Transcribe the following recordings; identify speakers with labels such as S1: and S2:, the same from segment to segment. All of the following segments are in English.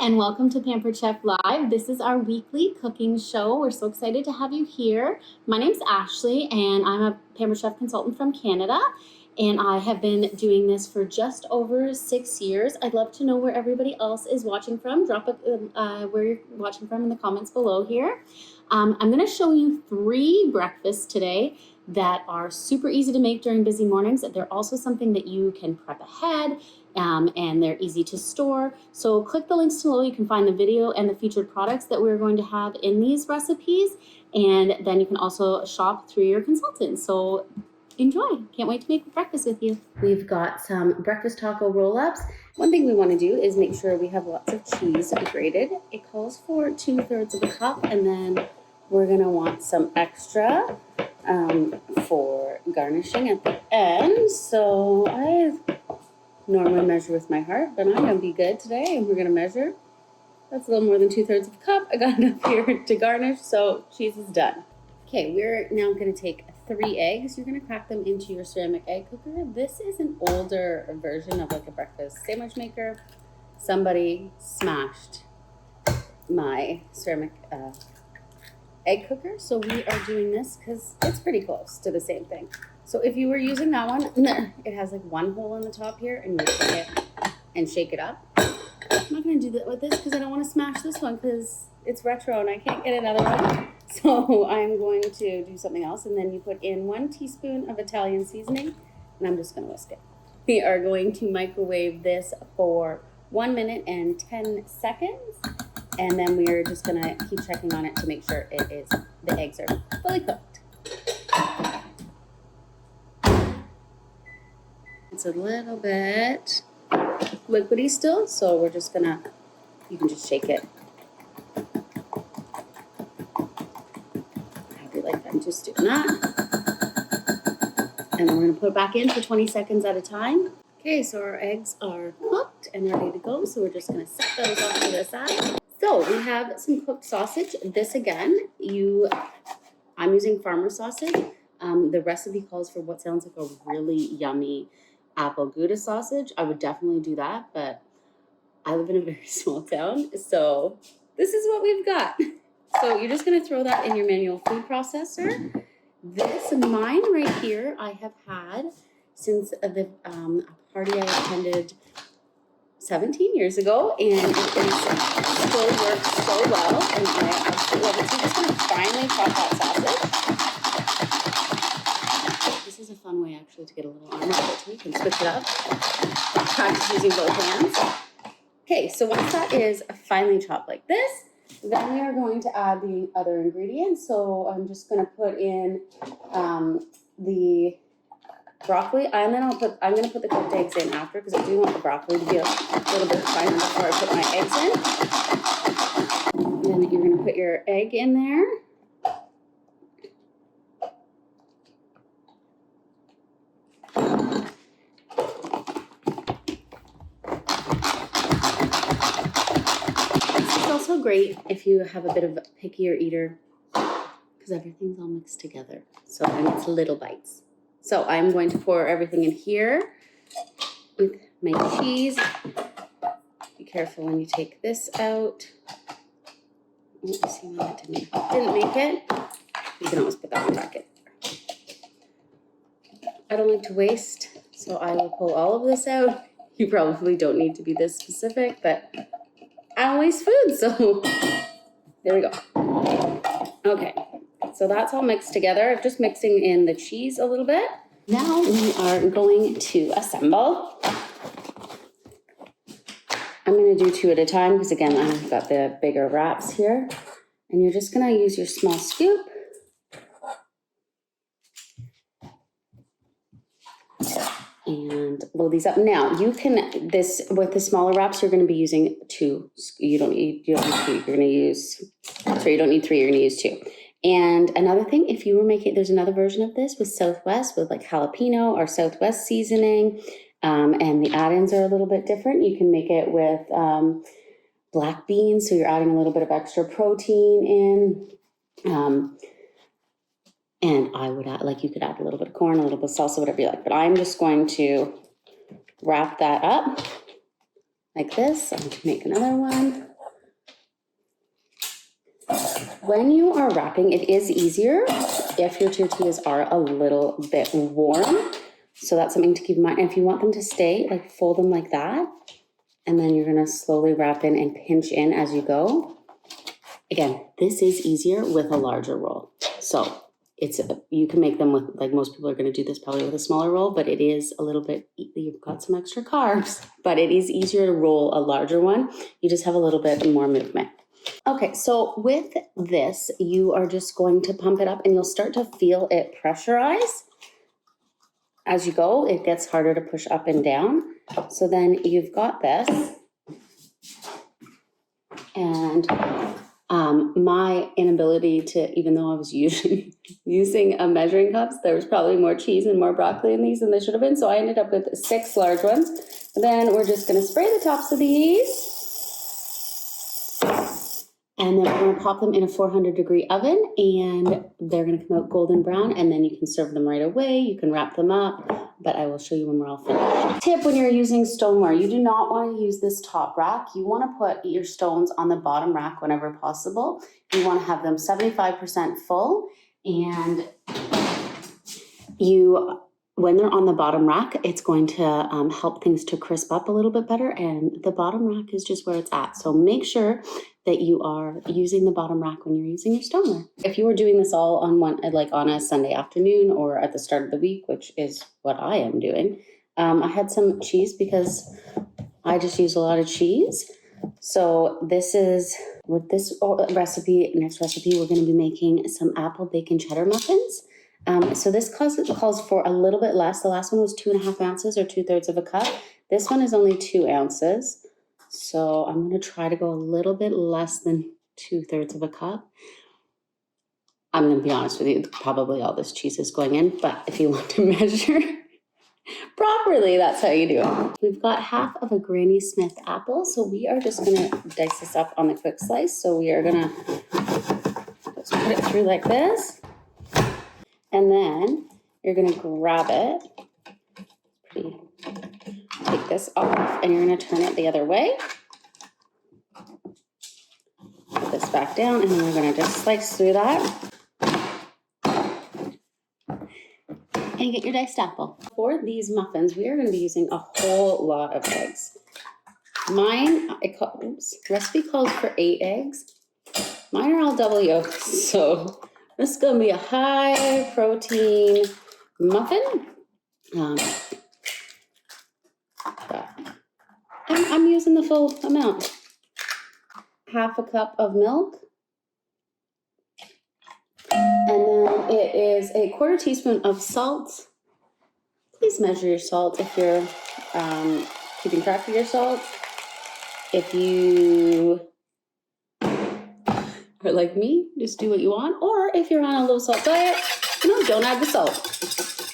S1: and welcome to Pampered Chef Live. This is our weekly cooking show. We're so excited to have you here. My name's Ashley, and I'm a Pampered Chef consultant from Canada, and I have been doing this for just over 6 years. I'd love to know where everybody else is watching from. Drop where you're watching from in the comments below here. I'm going to show you 3 breakfasts today that are super easy to make during busy mornings. They're also something that you can prep ahead, and they're easy to store. So click the links below. You can find the video and the featured products that we're going to have in these recipes, and then you can also shop through your consultant. So enjoy. Can't wait to make breakfast with you. We've got some breakfast taco roll-ups. One thing we want to do is make sure we have lots of cheese grated. It calls for 2/3 of a cup, and then we're going to want some extra for garnishing at the end. So I normally measure with my heart, but I'm going to be good today, and we're going to measure. That's a little more than 2/3 of a cup. I got enough here to garnish, so cheese is done. Okay, we're now going to take 3 eggs. You're going to crack them into your ceramic egg cooker. This is an older version of like a breakfast sandwich maker. Somebody smashed my ceramic egg cooker, so we are doing this because it's pretty close to the same thing. So if you were using that one, it has like 1 hole in the top here, and you take it and shake it up. I'm not going to do that with this because I don't want to smash this one because it's retro and I can't get another one. So I'm going to do something else, and then you put in 1 teaspoon of Italian seasoning, and I'm just going to whisk it. We are going to microwave this for 1 minute and 10 seconds, and then we are just going to keep checking on it to make sure the eggs are fully cooked. It's a little bit liquidy still, so we're just gonna, you can just shake it. I'll be like, I'm just doing that. And then we're gonna put it back in for 20 seconds at a time. Okay, so our eggs are cooked and ready to go, so we're just gonna set those off to the side. So we have some cooked sausage. This again, I'm using farmer sausage. The recipe calls for what sounds like a really yummy apple Gouda sausage. I would definitely do that, but I live in a very small town, so this is what we've got. So you're just going to throw that in your manual food processor. Mine right here, I have had since the party I attended 17 years ago, and it still works so well, and I absolutely love it. So I'm just going to finely chop that sausage. This is a fun way actually to get a little arm out of it too. You can switch it up. Practice using both hands. Okay, so once that is finely chopped like this, then we are going to add the other ingredients. So I'm just going to put in the broccoli, and then I'm going to put the cooked eggs in after because I do want the broccoli to be a little bit finer before I put my eggs in. And then you're going to put your egg in there. Also great if you have a bit of a pickier eater because everything's all mixed together, so and it's little bites. So I'm going to pour everything in here with my cheese. Be careful when you take this out. Oh, you see when that didn't make it. You can always put that one back in. I don't like to waste, so I will pull all of this out. You probably don't need to be this specific, but I don't waste food, so there we go. Okay, so that's all mixed together. I'm just mixing in the cheese a little bit. Now we are going to assemble. I'm going to do 2 at a time because again, I've got the bigger wraps here. And you're just going to use your small scoop. And load these up. Now you can, with the smaller wraps, you're going to be using 2. You don't need 2. You're going to use, sorry, you don't need 3. You're going to use 2. And another thing, if you were making, there's another version of this with Southwest, with like jalapeno or Southwest seasoning, and the add-ins are a little bit different. You can make it with black beans, so you're adding a little bit of extra protein in. And I would add, like you could add a little bit of corn, a little bit of salsa, whatever you like. But I'm just going to wrap that up like this. I'm going to make another one. When you are wrapping, it is easier if your tortillas are a little bit warm. So that's something to keep in mind. And if you want them to stay, like fold them like that. And then you're gonna slowly wrap in and pinch in as you go. Again, this is easier with a larger roll. So you can make them with, like most people are gonna do this probably with a smaller roll, but it is a little bit, you've got some extra carbs, but it is easier to roll a larger one. You just have a little bit more movement. Okay, so with this, you are just going to pump it up and you'll start to feel it pressurize. As you go, it gets harder to push up and down. So then you've got this. And my inability to, even though I was using a measuring cups, there was probably more cheese and more broccoli in these than there should have been. So I ended up with 6 large ones. And then we're just gonna spray the tops of these. And then we're gonna pop them in a 400-degree oven and they're gonna come out golden brown, and then you can serve them right away. You can wrap them up, but I will show you when we're all finished. Tip when you're using stoneware, you do not wanna use this top rack. You wanna put your stones on the bottom rack whenever possible. You wanna have them 75% full, and when they're on the bottom rack, it's going to help things to crisp up a little bit better, and the bottom rack is just where it's at. So make sure that you are using the bottom rack when you're using your stoneware. If you were doing this all on a Sunday afternoon or at the start of the week, which is what I am doing, I had some cheese because I just use a lot of cheese. So this is, with this next recipe, we're gonna be making some apple bacon cheddar muffins. So this calls for a little bit less. The last one was 2.5 ounces or 2/3 of a cup. This one is only 2 ounces. So I'm gonna try to go a little bit less than 2/3 of a cup. I'm gonna be honest with you, probably all this cheese is going in, but if you want to measure properly, that's how you do it. We've got half of a Granny Smith apple, so we are just gonna dice this up on the quick slice. So we are gonna just put it through like this. And then you're gonna grab it, take this off, and you're gonna turn it the other way. Put this back down, and then we're gonna just slice through that. And get your diced apple. For these muffins, we are gonna be using a whole lot of eggs. Mine, recipe calls for 8 eggs. Mine are all double yolks, so this is gonna be a high protein muffin. But I'm using the full amount. Half a cup of milk. And then it is a 1/4 teaspoon of salt. Please measure your salt if you're keeping track of your salt. If you are like me, just do what you want. Or if you're on a low salt diet, don't add the salt.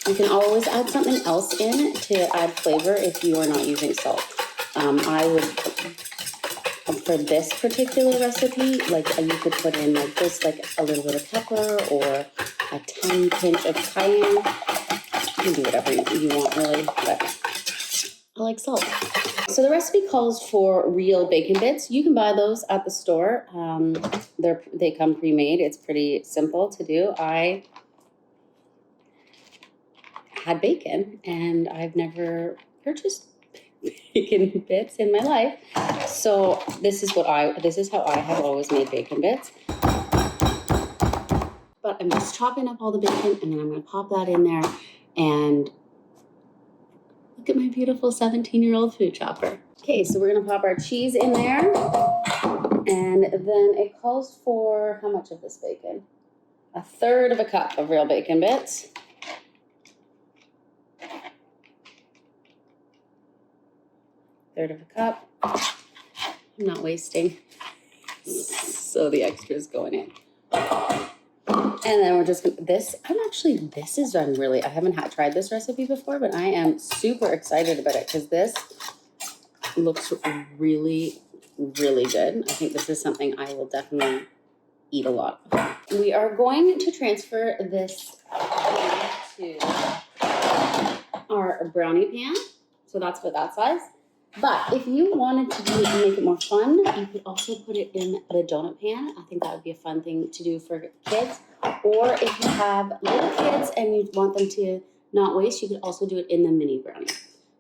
S1: You can always add something else in to add flavor if you are not using salt. I would, for this particular recipe, you could put in a little bit of pepper or a tiny pinch of cayenne. You can do whatever you want really, but I like salt. So the recipe calls for real bacon bits. You can buy those at the store. They come pre-made. It's pretty simple to do. I had bacon and I've never purchased bacon bits in my life. So this is how I have always made bacon bits. But I'm just chopping up all the bacon and then I'm gonna pop that in there, and look at my beautiful 17-year-old food chopper. Okay, so we're gonna pop our cheese in there, and then it calls for how much of this bacon? 1/3 of a cup of real bacon bits. Third of a cup. I'm not wasting, so the extra is going in. And then we're just gonna, I haven't tried this recipe before, but I am super excited about it because this looks really, really good. I think this is something I will definitely eat a lot of. We are going to transfer this to our brownie pan. So that's for that size. But if you wanted to make it more fun, you could also put it in the donut pan. I think that would be a fun thing to do for kids. Or if you have little kids and you want them to not waste, you could also do it in the mini brownie.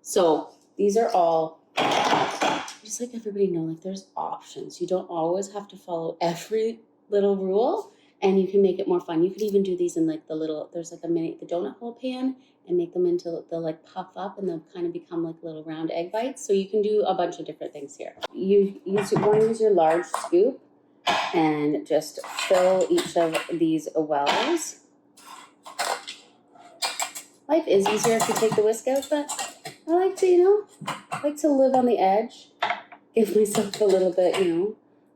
S1: So these are all, just like everybody know, like there's options. You don't always have to follow every little rule, and you can make it more fun. You could even do these in like the little, there's like the donut hole pan, and make them into, they'll like puff up and they'll kind of become like little round egg bites. So you can do a bunch of different things here. You want to use your large scoop and just fill each of these wells. Life is easier if you take the whisk out, but I like to, I like to live on the edge. Give myself a little bit,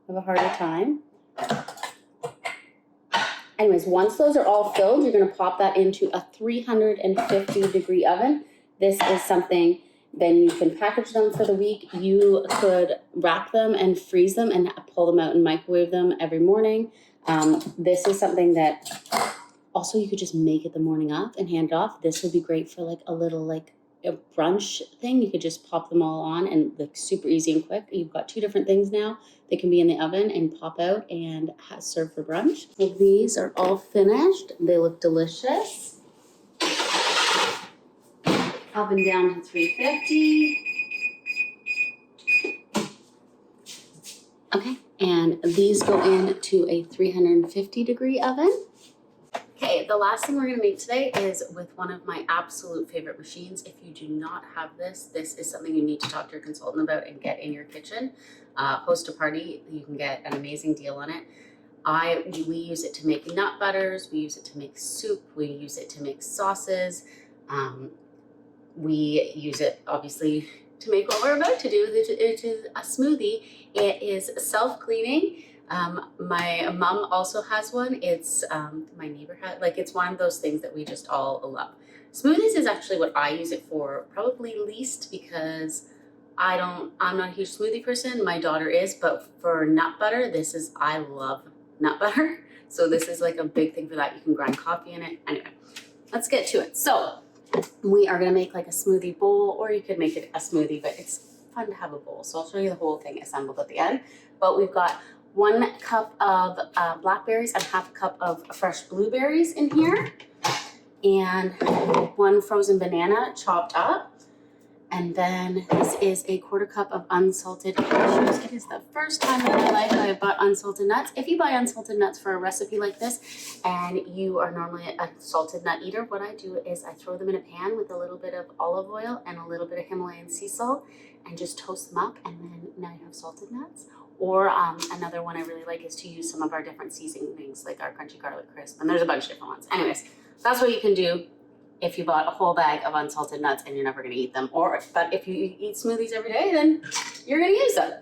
S1: of a harder time. Anyways, once those are all filled, you're going to pop that into a 350-degree oven. This is something, then you can package them for the week. You could wrap them and freeze them and pull them out and microwave them every morning. This is something that also you could just make it the morning of and hand it off. This would be great for like a little like a brunch thing. You could just pop them all on and like super easy and quick. You've got two different things now. They can be in the oven and pop out and serve for brunch. So these are all finished. They look delicious. Oven down to 350. Okay, and these go into a 350-degree oven. Okay, the last thing we're gonna make today is with one of my absolute favorite machines. If you do not have this, this is something you need to talk to your consultant about and get in your kitchen. Host a party, you can get an amazing deal on it. We use it to make nut butters, we use it to make soup, we use it to make sauces. We use it obviously to make what we're about to do, which is a smoothie. It is self-cleaning. My mom also has one. It's my neighbor had, like, it's one of those things that we just all love. Smoothies is actually what I use it for probably least, because I'm not a huge smoothie person. My daughter is, but for nut butter, I love nut butter. So this is like a big thing for that. You can grind coffee in it. Anyway, let's get to it. So we are gonna make like a smoothie bowl, or you could make it a smoothie, but it's fun to have a bowl. So I'll show you the whole thing assembled at the end. But we've got 1 cup of blackberries and half a cup of fresh blueberries in here, and 1 frozen banana chopped up. And then this is a 1/4 cup of unsalted cashews. It is the first time in my life I have bought unsalted nuts. If you buy unsalted nuts for a recipe like this and you are normally a salted nut eater, what I do is I throw them in a pan with a little bit of olive oil and a little bit of Himalayan sea salt and just toast them up, and then now you have salted nuts. Or another one I really like is to use some of our different seasonings, like our crunchy garlic crisp, and there's a bunch of different ones. Anyways, that's what you can do if you bought a whole bag of unsalted nuts and you're never gonna eat them. But if you eat smoothies every day, then you're gonna use them.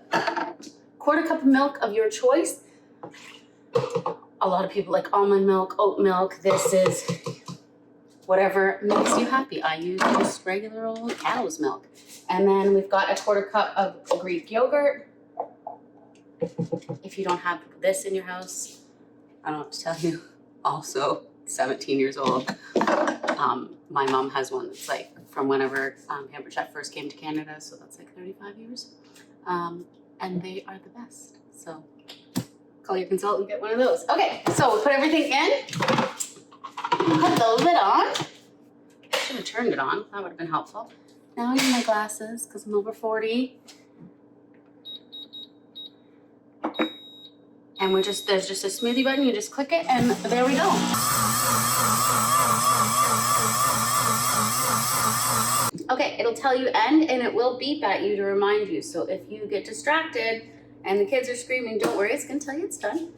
S1: 1/4 cup of milk of your choice. A lot of people like almond milk, oat milk. This is whatever makes you happy. I use just regular old cow's milk. And then we've got a 1/4 cup of Greek yogurt. If you don't have this in your house, I don't have to tell you. Also 17 years old. My mom has one that's like from whenever Pampered Chef first came to Canada, so that's like 35 years. And they are the best. So call your consultant and get one of those. Okay, so we'll put everything in. Put the lid on. I should have turned it on. That would have been helpful. Now I need my glasses because I'm over 40. And there's just a smoothie button. You just click it and there we go. Okay, it'll tell you end and it will beep at you to remind you. So if you get distracted and the kids are screaming, don't worry, it's gonna tell you it's done.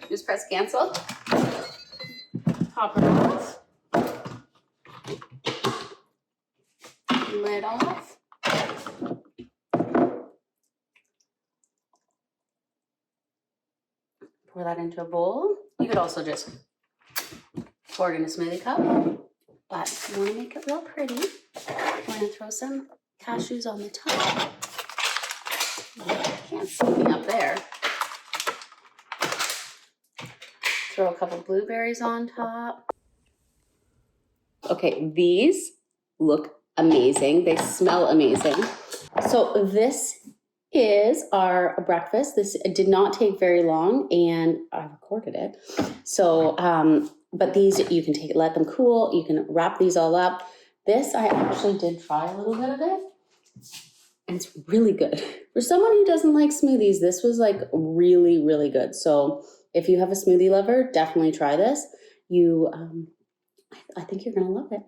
S1: Just press cancel. Pop it off. Lid off. Pour that into a bowl. You could also just pour it in a smoothie cup. But if you want to make it real pretty, we're going to throw some cashews on the top. Can't see me up there. Throw a couple blueberries on top. Okay, these look amazing. They smell amazing. So this is our breakfast. This did not take very long, and I recorded it. So, but these you can take, let them cool. You can wrap these all up. This I actually did try a little bit of it, and it's really good. For someone who doesn't like smoothies, this was like really, really good. So if you have a smoothie lover, definitely try this. I think you're gonna love it.